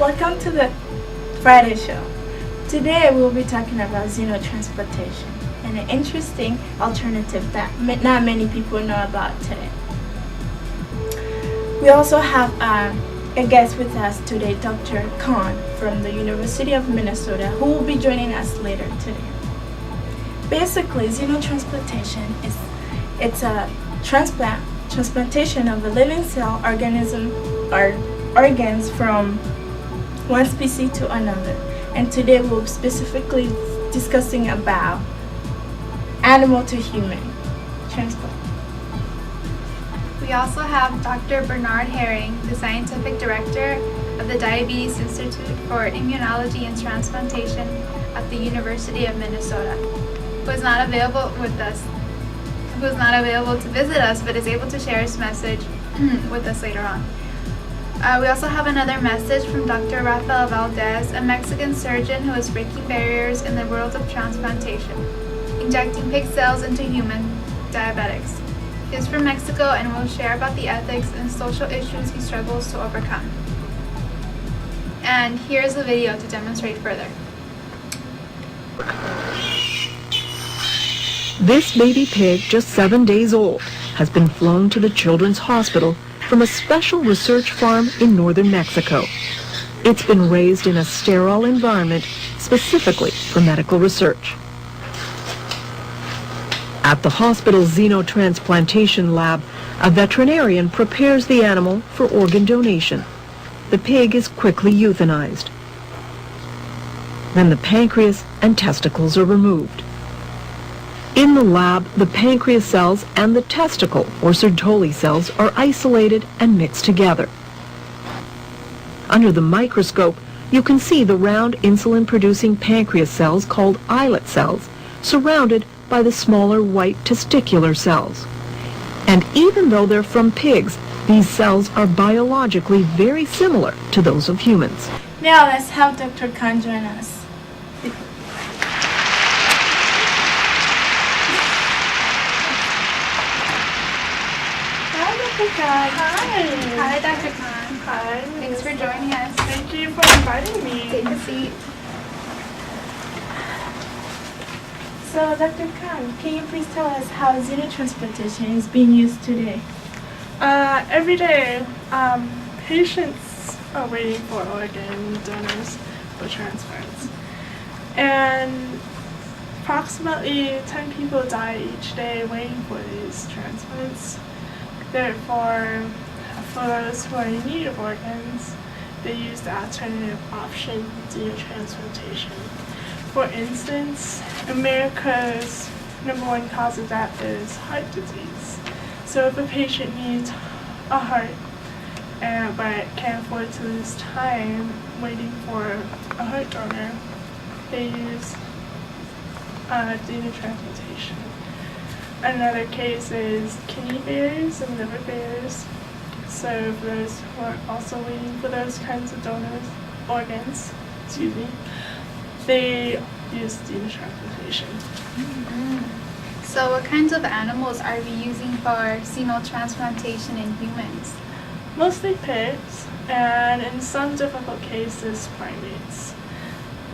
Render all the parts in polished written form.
Welcome to the Friday Show. Today we'll be talking about xenotransplantation, and an interesting alternative that not many people know about today. We also have a guest with us today, Dr. Khan from the University of Minnesota, who will be joining us later today. Basically, xenotransplantation it's a transplantation of a living cell organism or organs from one species to another. And today we'll specifically discussing about animal to human transplant. We also have Dr. Bernard Herring, the Scientific Director of the Diabetes Institute for Immunology and Transplantation at the University of Minnesota, who is not available to visit us, but is able to share his message with us later on. We also have another message from Dr. Rafael Valdez, a Mexican surgeon who is breaking barriers in the world of transplantation, injecting pig cells into human diabetics. He is from Mexico and will share about the ethics and social issues he struggles to overcome. And here's a video to demonstrate further. This baby pig, just 7 days old, has been flown to the Children's Hospital from a special research farm in northern Mexico. It's been raised in a sterile environment specifically for medical research. At the hospital's xenotransplantation lab, a veterinarian prepares the animal for organ donation. The pig is quickly euthanized. Then the pancreas and testicles are removed. In the lab, the pancreas cells and the testicle, or Sertoli cells, are isolated and mixed together. Under the microscope, you can see the round insulin-producing pancreas cells called islet cells, surrounded by the smaller white testicular cells. And even though they're from pigs, these cells are biologically very similar to those of humans. Now let's have Dr. Khan join us. Hi, Dr. Khan. Hi. Thanks for joining us. Thank you for inviting me. Take a seat. So, Dr. Khan, can you please tell us how xenotransplantation is being used today? Every day, patients are waiting for organ donors for transplants. And approximately 10 people die each day waiting for these transplants. Therefore, for those who are in need of organs, they use the alternative option, xenotransplantation. For instance, America's #1 cause of death is heart disease. So if a patient needs a heart but can't afford to lose time waiting for a heart donor, they use xenotransplantation. Another case is kidney failures and liver failures. So for those who are also waiting for those kinds of organs, they use xenotransplantation. So what kinds of animals are we using for xenotransplantation in humans? Mostly pigs, and in some difficult cases, primates.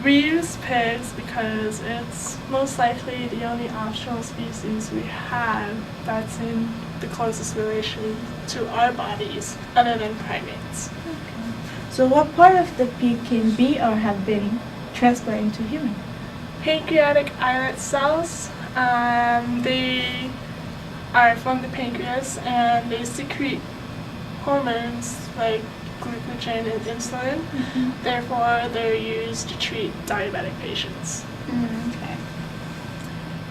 We use pigs because it's most likely the only optional species we have that's in the closest relation to our bodies, other than primates. Okay. So what part of the pig can be or have been transplanted into human? Pancreatic islet cells, they are from the pancreas and they secrete hormones like glucogen and insulin. Therefore, they're used to treat diabetic patients. Okay.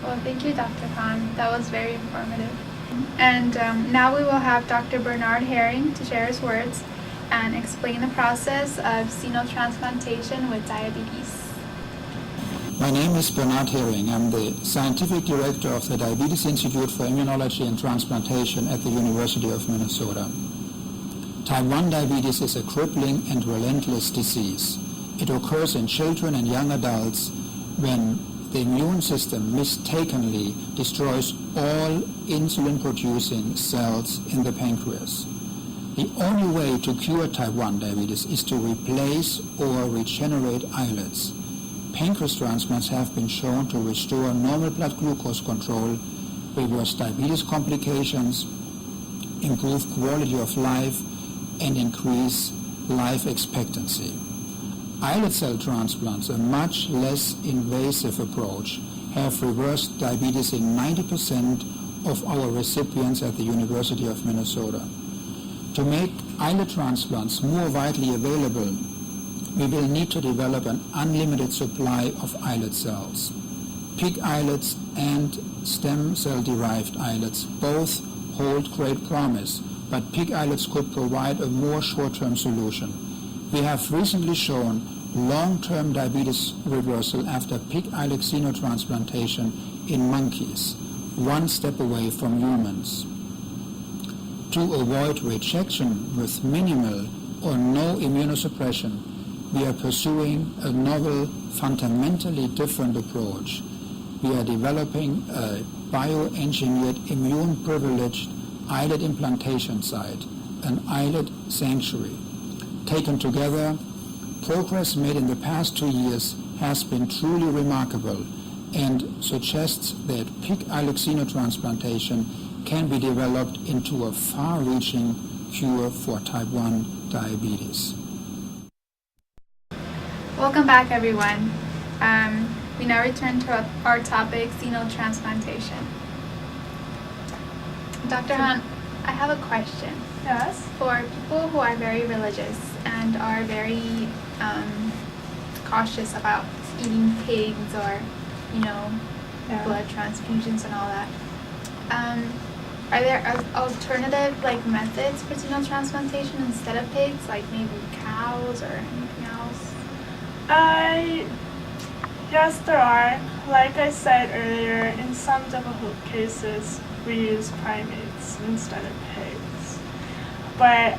Well, thank you, Dr. Khan. That was very informative. And now we will have Dr. Bernard Herring to share his words and explain the process of xenotransplantation with diabetes. My name is Bernard Herring. I'm the Scientific Director of the Diabetes Institute for Immunology and Transplantation at the University of Minnesota. Type 1 diabetes is a crippling and relentless disease. It occurs in children and young adults when the immune system mistakenly destroys all insulin-producing cells in the pancreas. The only way to cure type 1 diabetes is to replace or regenerate islets. Pancreas transplants have been shown to restore normal blood glucose control, reverse diabetes complications, improve quality of life, and increase life expectancy. Islet cell transplants, a much less invasive approach, have reversed diabetes in 90% of our recipients at the University of Minnesota. To make islet transplants more widely available, we will need to develop an unlimited supply of islet cells. Pig islets and stem cell-derived islets both hold great promise, but pig islets could provide a more short-term solution. We have recently shown long-term diabetes reversal after pig islet xenotransplantation in monkeys, one step away from humans. To avoid rejection with minimal or no immunosuppression, we are pursuing a novel, fundamentally different approach. We are developing a bioengineered immune-privileged islet implantation site, an islet sanctuary. Taken together, progress made in the past 2 years has been truly remarkable and suggests that pig islet xenotransplantation can be developed into a far-reaching cure for type 1 diabetes. Welcome back, everyone. We now return to our topic, xenotransplantation. Dr. Hunt, I have a question. Yes? For people who are very religious and are very cautious about eating pigs or, blood transfusions and all that, are there alternative methods for xenotransplantation instead of pigs, like maybe cows or anything else? Yes, there are. Like I said earlier, in some difficult cases, we use primates instead of pigs. But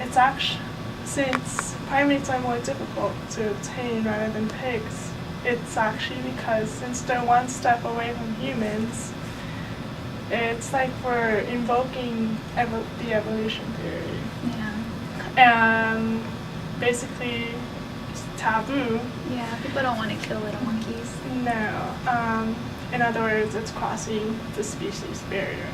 it's actually, since primates are more difficult to obtain rather than pigs, it's actually because since they're one step away from humans, it's like we're invoking the evolution theory. Yeah. Basically, it's taboo. Yeah, people don't want to kill little monkeys. No. In other words, it's crossing the species barrier.